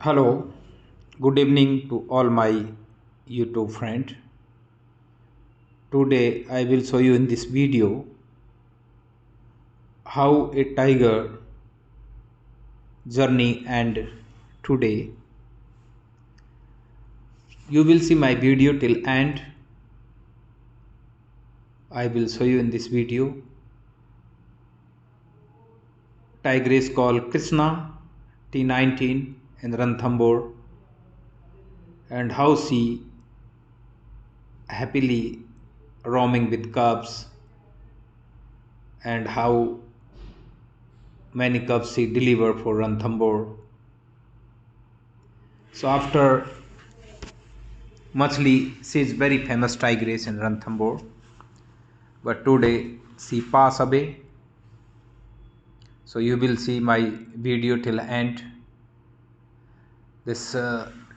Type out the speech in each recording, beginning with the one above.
Hello, good evening to all my YouTube friends. Today I will show you in this video how a tiger journey and today you will see my video till end. I will show you in this video Tigress called Krishna T-19 in Ranthambhore and how she happily roaming with cubs and how many cubs she delivered for Ranthambhore. So after Machali, she is very famous tigress in Ranthambhore, but today she passed away. So you will see my video till end. This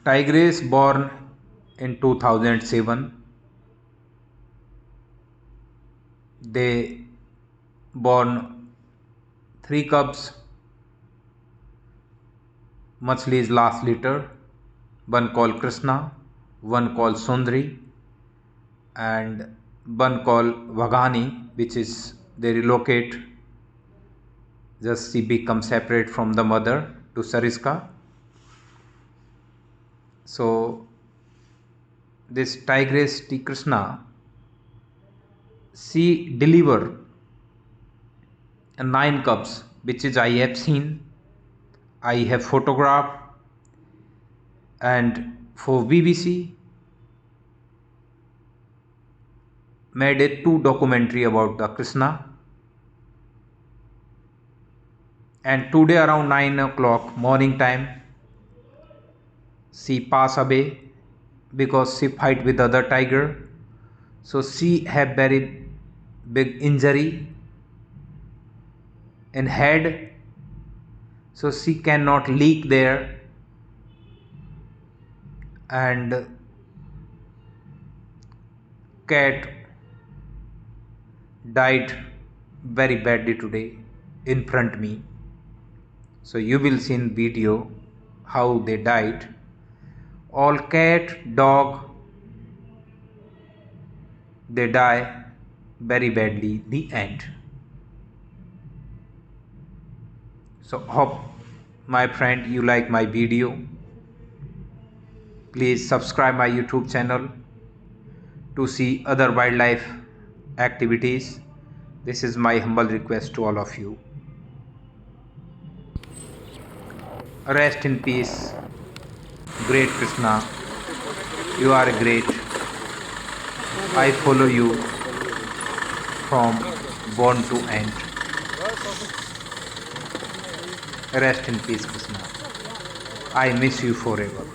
tigress born in 2007. They born 3 cubs. Machali's last litter, one called Krishna, one called Sundari, and one called Vaghani, which is they relocate. Just she becomes separate from the mother to Sariska. So this Tigress T Krishna, she deliver 9 cubs, which is I have seen, I have photographed, and for BBC made a 2 documentary about the Krishna. And today around 9 o'clock morning time she passed away because she fight with other tiger. So she have very big injury in head, so she cannot leak there, and cat died very badly today in front me. So you will see in video how they died. All cat, dog, they die very badly. The end. So hope my friend you like my video. Please subscribe my YouTube channel to see other wildlife activities. This is my humble request to all of you. Rest in peace, great Krishna. You are great. I follow you from born to end. Rest in peace, Krishna. I miss you forever.